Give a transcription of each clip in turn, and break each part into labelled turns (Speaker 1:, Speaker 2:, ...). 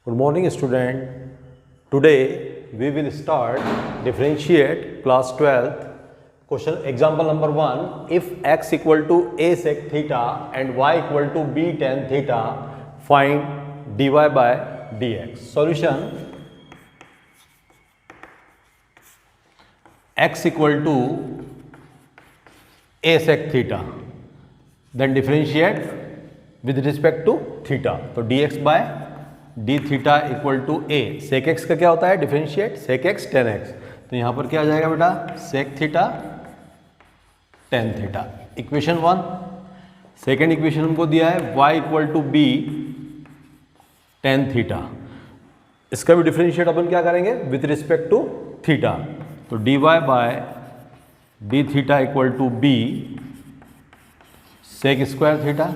Speaker 1: Good morning, student. Today we will start differentiate class 12th. Question example number 1. If x equal to a sec theta and y equal to b tan theta, find dy by dx. Solution: x equal to a sec theta, then differentiate with respect to theta. तो dx by d theta equal to a. Sec x का क्या होता है डिफरेंशिएट? Sec x tan x. तो यहां पर क्या आ जाएगा बेटा? Sec theta tan theta. Equation 1. Second equation हमको दिया है y equal to b tan theta. इसका भी डिफरेंशिएट अपन क्या करेंगे विथ रिस्पेक्ट टू थीटा. तो D Y by D theta equal to B sec square theta.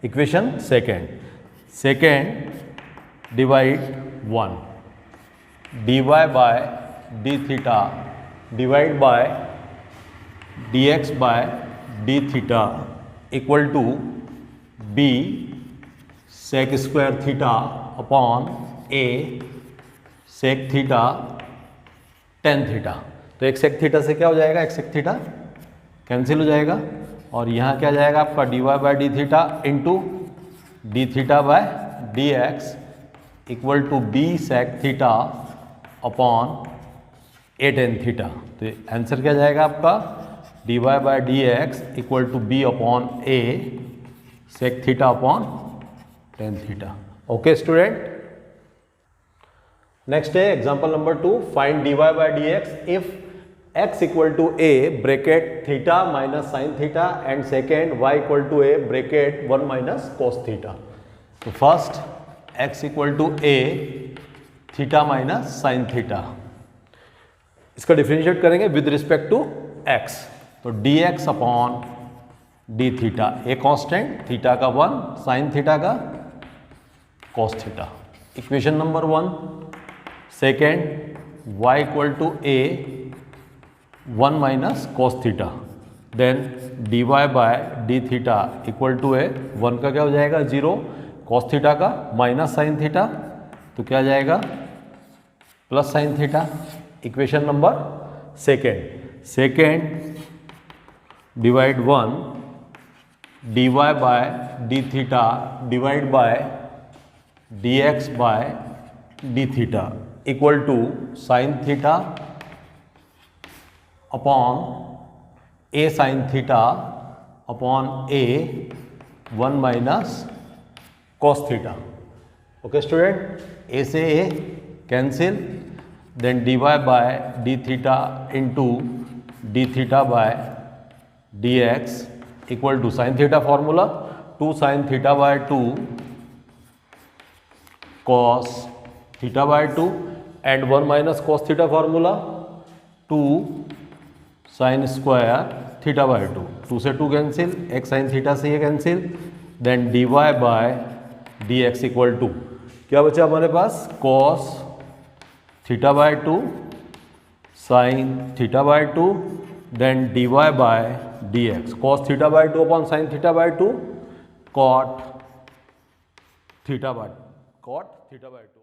Speaker 1: Equation second divide 1 dy by D theta divide by dx by D theta equal to b sec square theta upon a sec theta tan theta. तो एक sec theta से क्या हो जाएगा? एक sec theta cancel हो जाएगा और यहाँ क्या जाएगा आपका dy by D theta into D theta by D x equal to B sec theta upon A tan theta. तो आंसर क्या जाएगा आपका? D Y by D x equal to B upon A sec theta upon tan theta. Okay student. Next है example number 2. Find D Y by D X if x equal to A bracket theta minus sine theta and second y equal to A bracket 1 minus cos theta. तो first x equal to A theta minus sine theta. इसका differentiate करेंगे with respect to x. तो dx upon D theta. A constant, theta का 1, sine theta का cos theta. Equation number 1. Second y equal to A 1 minus cos theta. Then dy by D theta equal to A 1 का क्या हो जाएगा 0, cos theta का minus sine theta तो क्या जाएगा plus sine theta. Equation number second divide 1 dy by D theta divide by dx by D theta equal to sine theta upon A sine theta upon A 1 minus cos theta. Okay student. A से A cancel. Then D Y by D theta into D theta by D x equal to sine theta formula 2 sine theta by 2 cos theta by 2 and 1 minus cos theta formula 2 sine square theta by 2. 2 से 2 cancel, एक sign theta से ये cancel. Then D Y by D x equal to क्या बचा हमारे पास? cos theta by 2 sine theta by 2. Then D Y by D X cos theta by 2 upon sine theta by 2 cot theta by 2.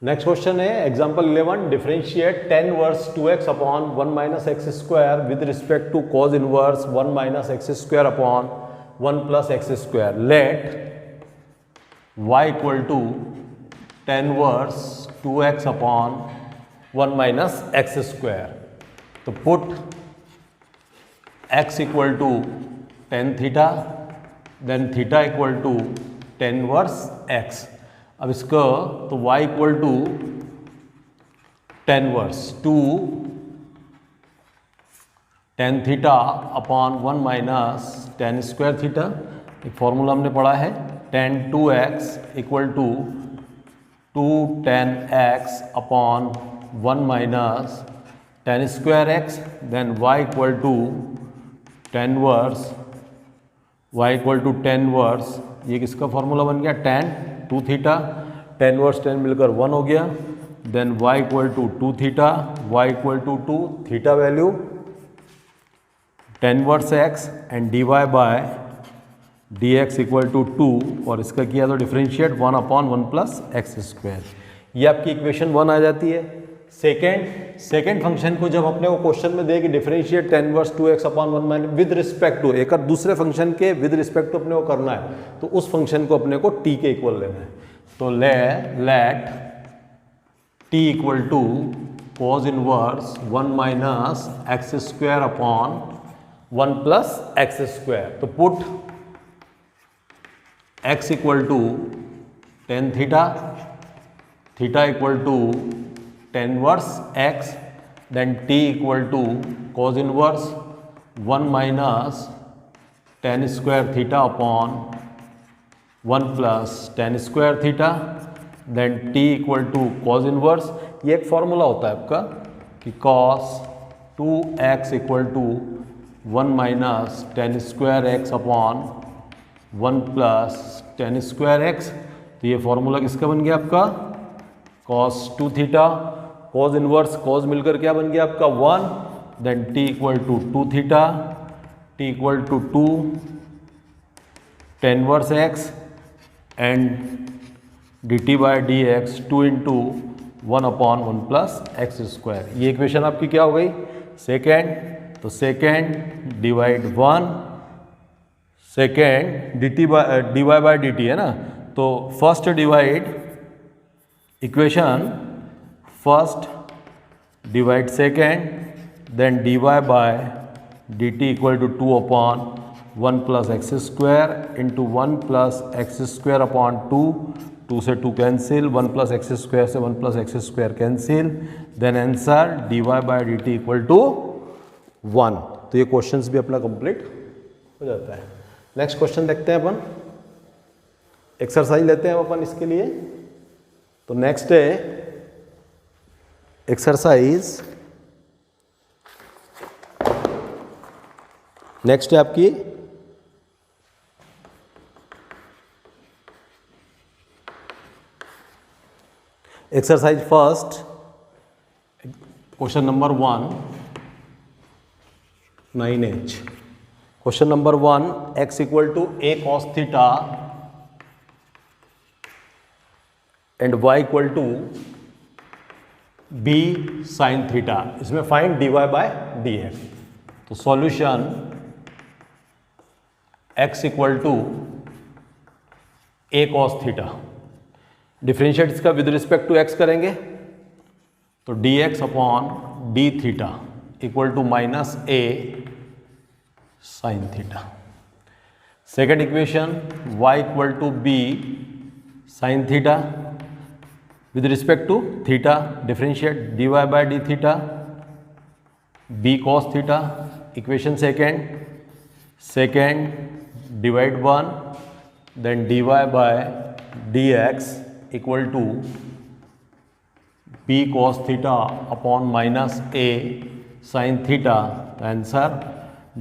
Speaker 1: Next question है example 11. Differentiate tan inverse 2x upon 1 minus X square with respect to cos inverse 1 minus X square upon 1 plus x square. Let y equal to tan inverse 2x upon 1 minus X square. तो put x equal to tan theta then theta equal to tan inverse x. अब इसका तो y equal to tan inverse 2 tan theta upon 1 minus tan square theta. एक formula हमने पढ़ा है tan 2x equal to 2 tan x upon 1 minus tan square x. Then y equal to tan inverse ये किसका formula बन गया? tan 2 theta. tan inverse tan मिलकर 1 हो गया. Then y equal to 2 theta, y equal to 2 theta value tan inverse x and dy by D x equal to 2 और इसका किया तो डिफ्रेंशिएट 1/1 + x²। ये आपकी इक्वेशन 1 आ जाती है। सेकेंड फंक्शन को जब अपने को क्वेश्चन में दे कि differentiate tan inverse 2x/1 with respect to एक और दूसरे फंक्शन के विद रिस्पेक्ट टू अपने को करना है, तो उस फंक्शन को अपने को t के इक्वल लेना है। तो let t equal to cos inverse 1 - x² / 1 + x²। तो put x equal to tan theta, theta equal to tan inverse x, then t equal to cos inverse 1 - tan² theta upon 1 + tan² theta, then t equal to cos inverse. ये एक formula होता है आपका कि cos 2x equal to 1 - tan² x upon 1 + tan² x। तो ये formula किसका बन गया आपका cos 2 theta, cos inverse cos मिलकर क्या बन गया आपका 1, then t equal to 2 theta, t equal to 2 tan inverse x and dt/dx 2 × 1/1 + x²। ये इक्वेशन आपकी क्या हो गई सेकेंड। तो सेकेंड डिवाइड 1, सेकेंड dy/dt है ना, तो first divide equation first divide second, then dy/dt equal to 2/1 + x² into 1 + x² upon 2, 2 से 2 कैंसिल, 1 + x² से 1 + x² cancel, then answer dy/dt equal to 1। तो ये क्वेश्चंस भी अपना कंप्लीट हो जाता है। नेक्स्ट क्वेश्चन देखते हैं अपन, एक्सरसाइज लेते हैं अपन इसके लिए। तो नेक्स्ट है एक्सरसाइज, नेक्स्ट है आपकी exercise first, question number 1 9H। Question number 1, x equal to a cos theta and y equal to b sin theta. इसमें फाइंड dy/dx। तो solution x equal to a cos theta, differentiate इसका with respect to x करेंगे तो dx अपॉन d theta equal to -a sin theta. Second equation y equal to b sin theta with respect to theta, differentiate dy/d theta b cos theta. Equation second divide 1, then dy/dx equal to b cos theta upon -a sin theta. तो answer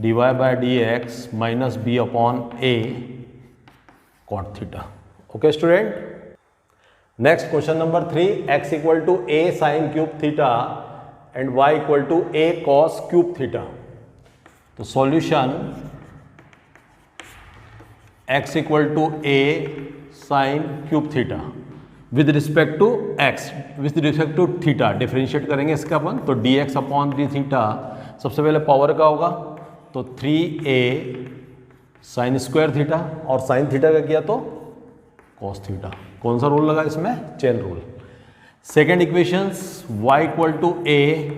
Speaker 1: dy/dx -b अपॉन a cot theta. Okay student. Next question number 3, x equal to a sin cube theta and y equal to a cos cube theta. तो solution x equal to a sin cube theta with respect to x, with respect to theta differentiate करेंगे इसका अपन। तो dx अपॉन d theta सबसे पहले power का होगा तो 3a sin² थीटा और sin थीटा का किया तो cos थीटा। कौन सा रूल लगा इसमें, chain rule. Second equations y equal to a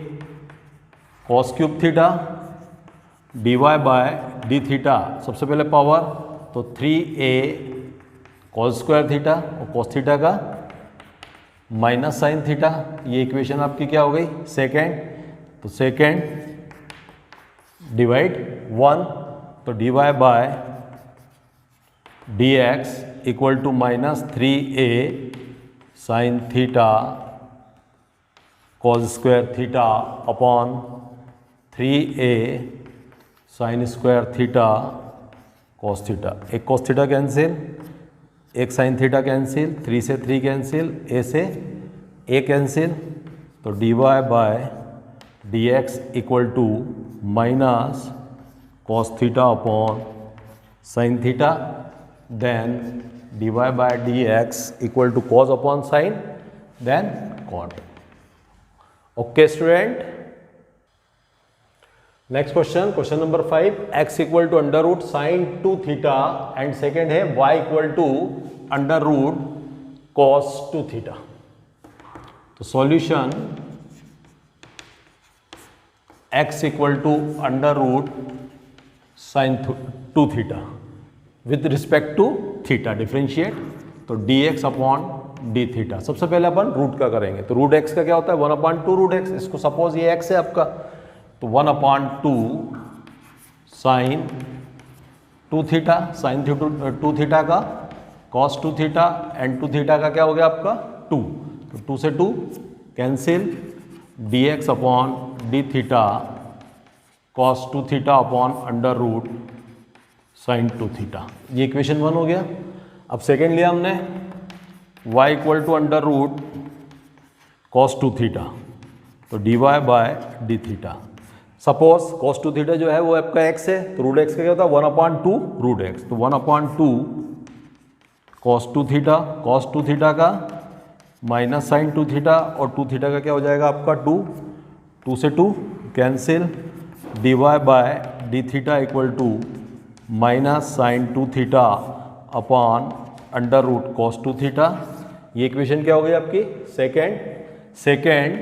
Speaker 1: cos cube theta dy/d theta सबसे पहले पावर तो 3a cos² थीटा और cos थीटा का माइनस sin थीटा। ये इक्वेशन आपकी क्या हो गई सेकेंड। तो सेकेंड डिवाइड 1 तो dy/dx equal to -3a sin theta cos² theta upon 3a sin² theta cos theta. एक cos थीटा कैंसिल, एक sin थीटा कैंसिल, 3 से 3 कैंसिल, a से a कैंसिल। तो dy/dx equal to -cos theta upon sine theta, then dy by dx equal to cos upon sine, then cot. Okay student, next question, question number 5, x equal to under root sine 2 theta and second है y equal to under root cos 2 theta. तो solution x equal to under root sine 2 theta with respect to theta, differentiate, तो dx upon D theta. सबसे पहले अपन root का करेंगे, तो root x का क्या होता है 1/2 रूट x। इसको सपोज ये x है आपका, तो 1/2 साइन 2 थीटा, साइन 2 थीटा का कॉस 2 थीटा एंड 2 थीटा का क्या हो गया आपका 2, तो 2 से 2 cancel, dx upon D theta cos 2 theta upon under root sine 2 theta. ये इक्वेशन 1 हो गया। अब सेकेंड लिया हमने y equal to under root cos 2 theta, तो dy by D theta. Suppose cos 2 theta जो है वो आपका x है, तो रूट x का क्या होता है 1/2 रूट x, तो 1/2 कॉस 2 थीटा, कॉस 2 थीटा का माइनस साइन 2 थीटा और 2 थीटा का क्या हो जाएगा आपका 2, 2 से 2 cancel, dy by D theta equal to minus sine 2 theta upon under root cos 2 theta. ये इक्वेशन क्या हो गई आपकी second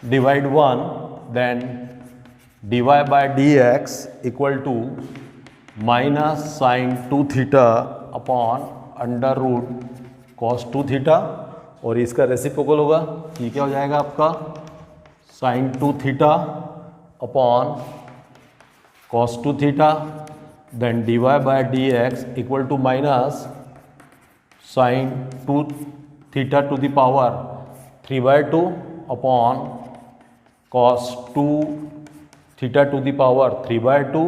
Speaker 1: divide 1, then dy by dx equal to minus sine 2 theta upon under root cos 2 theta, और इसका reciprocal होगा, ये क्या हो जाएगा आपका sine 2 theta upon cos 2 theta, then dy by dx equal to minus sine 2 theta to the power 3/2 upon cos 2 theta to the power 3/2,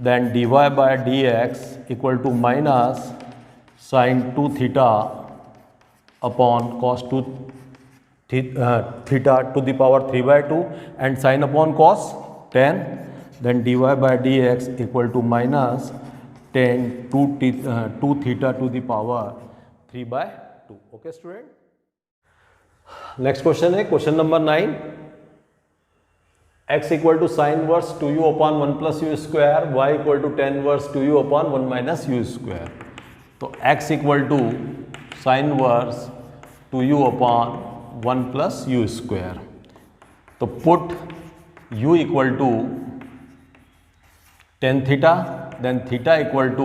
Speaker 1: then dy by dx equal to minus sine 2 theta upon cos 2 theta to the power 3/2 and sine upon cos 10, then dy by dx equal to minus 10 2 theta to the power 3/2। Okay student, next question है question number 9, x equal to sine inverse 2u upon 1 plus you square, y equal to tan inverse 2u upon 1 minus U square. तो x equal to sine inverse 2u upon 1 plus you square, तो put u equal to tan theta, then theta equal to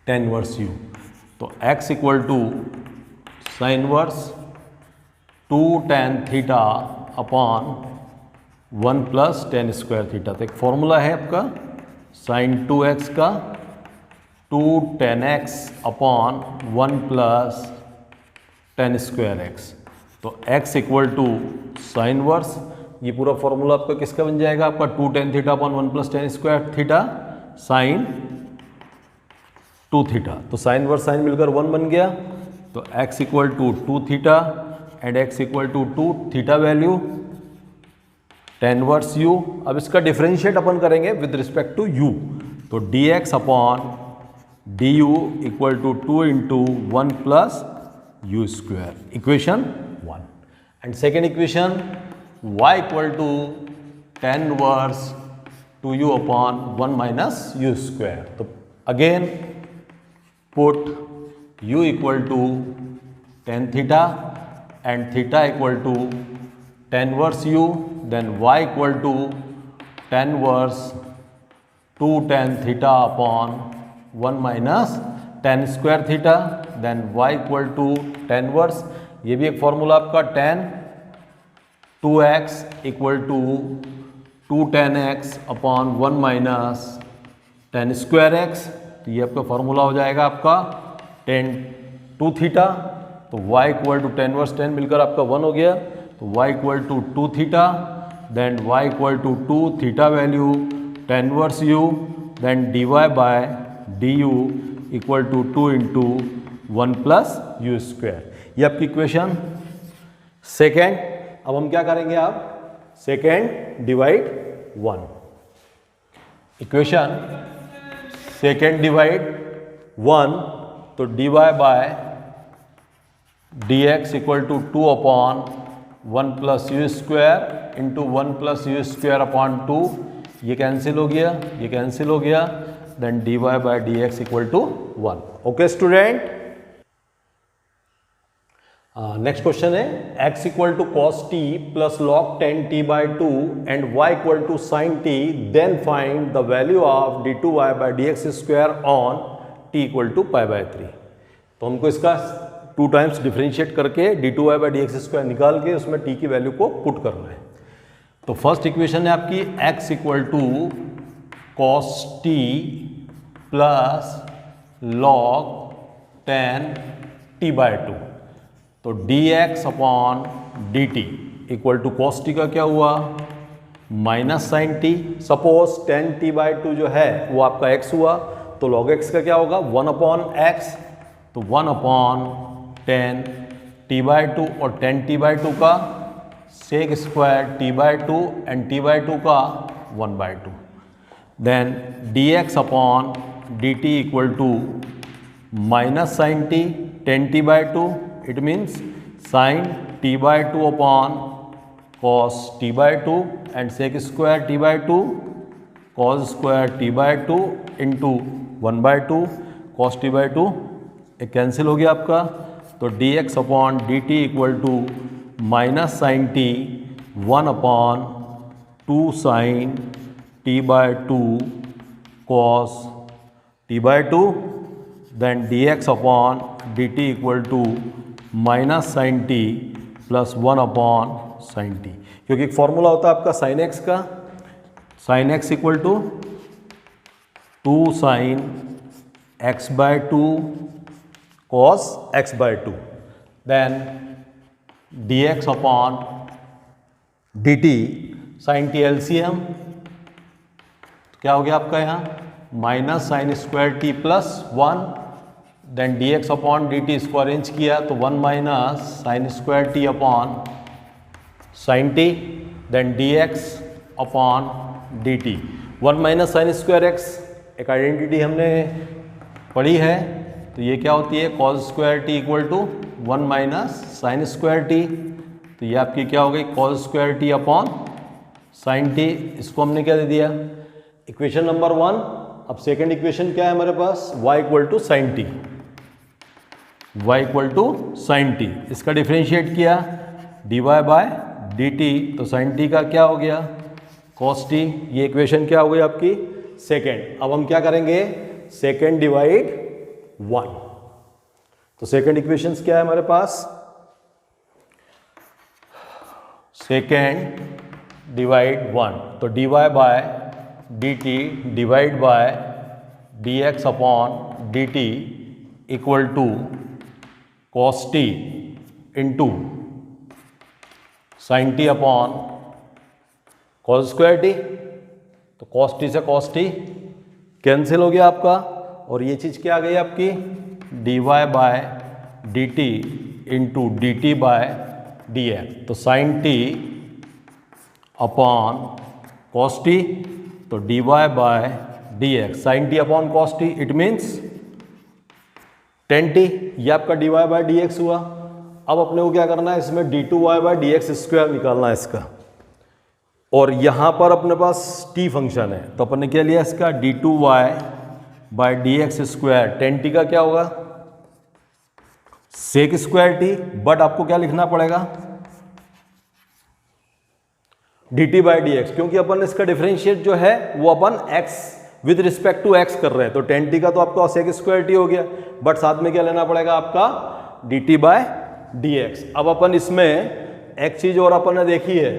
Speaker 1: tan inverse U, तो x equal to sine inverse 2 tan theta upon 1 plus tan square theta. तो एक formula है आपका sign 2x का 2 10x upon 1 plus tan square x, तो x equal to sine verse, ये पूरा formula आपका किसका बन जाएगा आपका 2 tan theta upon 1 plus tan square theta sine 2 theta, तो साइन वर्स साइन मिलकर 1 बन गया, तो x equal to 2 theta and x equal to 2 theta value tan verse u। अब इसका डिफरेंशिएट अपन करेंगे विद रिस्पेक्ट टू u, तो dx upon du equal to 2 into 1 plus you square, equation 1। And second equation y equal to tan inverse 2u upon 1 minus U square, तो again put u equal to tan theta and theta equal to tan verse u, then y equal to tan inverse 2 tan theta upon 1 minus tan square theta, then y equal to tan inverse, ये भी एक formula आपका tan 2x equal to 2 tan x upon 1 minus tan square x, तो ये आपका formula हो जाएगा आपका टेन 2 थीटा, तो y equal to tan verse 10 मिलकर आपका 1 हो गया, तो y equal to 2 theta, then y equal to 2 theta value tan verse u, then dy by du equal to 2 into 1 plus you square. ये आपकी इक्वेशन सेकेंड। अब हम क्या करेंगे, आप second divide 1, equation second divide 1, तो dy by dx equal to 2 upon 1 plus you square into 1 plus you square upon 2, ये cancel हो गया, ये कैंसिल हो गया, then dy by dx equal to 1। Okay student, next question है x equal to cos t plus log 10t by 2 and y equal to sine t, then find the value of d2y by dx square on t equal to pi by 3। तो हमको इसका 2 times differentiate करके d2y by dx square निकाल के उसमें t की value को put करना है। तो फर्स्ट इक्वेशन है आपकी x equal to cos t plus log 10t by 2, तो dx upon dt equal to cos t का क्या हुआ minus sine t. Suppose 10t by 2 जो है वो आपका x हुआ, तो log x का क्या होगा 1 अपॉन x, तो 1 अपॉन 10t बाई 2 और 10t बाई 2 का sec square t by 2 and t by 2 का 1 by 2, then dx upon dt equal to minus sine t 10t by 2, it means sin t by 2 upon cos t by 2 and sec square t by 2 cos square t by 2 into 1 by 2 cos t by 2, एक cancel हो गया आपका, तो dx upon dt equal to minus sine t 1 upon 2 sine t by 2 cos t by 2, then dx upon dt equal to minus sine t plus 1 upon sine t, क्योंकि एक formula होता है आपका साइन एक्स का, sine x equal to 2 sine x by 2 cos x by 2, then d x upon d t sine t LCM, क्या हो गया आपका यहाँ minus sine square t plus 1, then d x upon d t इसको arrange किया तो 1 minus sine square T upon sine t, then d x upon d t, 1 minus sine square x एक identity हमने पढ़ी है, तो ये क्या होती है cos square t equal to 1 minus sine square t, तो ये आपकी क्या हो गई cos square T upon sine t, इसको हमने क्या दे दिया इक्वेशन नंबर 1। अब सेकेंड इक्वेशन क्या है हमारे पास y equal to sine t, y equal to sine t, इसका डिफ्रेंशिएट किया dy बाय डी टी, तो साइन टी का क्या हो गया कॉस टी, ये इक्वेशन क्या हो गई आपकी सेकेंड। अब हम क्या करेंगे सेकेंड डिवाइड 1, तो सेकेंड इक्वेशन क्या है हमारे पास सेकेंड डिवाइड 1, तो dy by D t divide by D x upon d t equal to cos t into sine T upon cos square t, तो कॉस टी से कॉस टी कैंसिल हो गया आपका, और ये चीज़ क्या आ गई आपकी D Y by D T into D T by D X, तो sine T upon cos T, तो D Y by D X sine T upon cos T, it means 10t, ये आपका D Y by D X हुआ। अब अपने को क्या करना है इसमें D two Y by D x square निकालना है इसका, और यहाँ पर अपने पास t फंक्शन है, तो अपन ने क्या लिया इसका d two Y by D x square, 10t का क्या होगा सेक स्क्वायर टी, बट आपको क्या लिखना पड़ेगा d T by D x, क्योंकि अपन इसका डिफरेंशिएट जो है वो अपन x with respect to x कर रहे हैं, तो 10t का तो आपका सेक स्क्वायर टी हो गया, बट साथ में क्या लेना पड़ेगा आपका d T by D x. अब अपन इसमें एक चीज और अपन ने देखी है,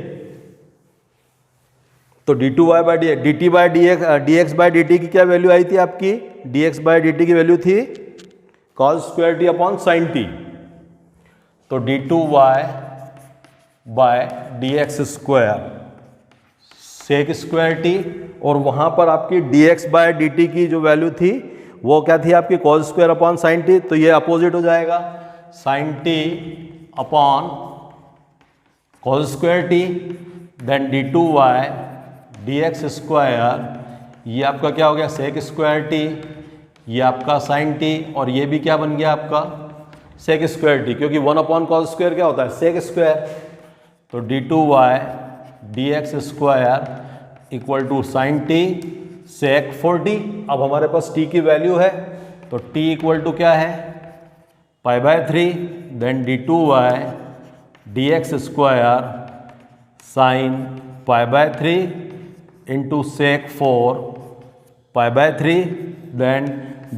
Speaker 1: तो D two Y by D X, D T by D X by D T की क्या वैल्यू आई थी आपकी D X by D T की वैल्यू थी cos square T upon sine T, तो D two Y by D x square sec square T, और वहां पर आपकी D X by D T की जो वैल्यू थी वो क्या थी आपकी cos square upon sine T, तो ये अपोजिट हो जाएगा sine T upon cos square t, then d two y d x square ये आपका क्या हो गया सेक स्क्वायर टी, ये आपका साइन टी, और ये भी क्या बन गया आपका सेक स्क्वायर टी, क्योंकि 1/cos स्क्वायर क्या होता है सेक स्क्वायर। तो d2y dx square equal to sine t sec 4t। अब हमारे पास t की वैल्यू है तो t इक्वल टू क्या है π/3, then d2y dx square sine π/3 into sec 4 π/3, then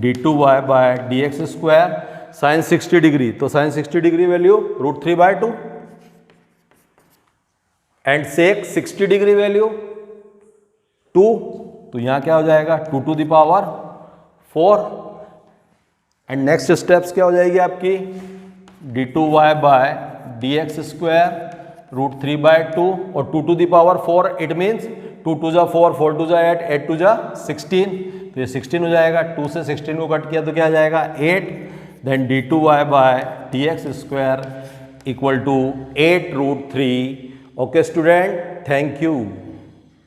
Speaker 1: d2y by dx square sine 60 degree. तो sine 60 degree value √3/2 and sec 60 degree value 2। तो यहां क्या हो जाएगा 2 to the power 4। And next steps क्या हो जाएगी आपकी d2y बाय dx स्क्वायर √3/2 और 2 to the power 4, it means 2 2 जा 4, 4 2 जा 8, 8 2 जा 16। तो ये 16 हो जाएगा, 2 से 16 को कट किया तो क्या आ जाएगा 8। देन d2y by dx square equal to 8 √3। Okay student, thank you.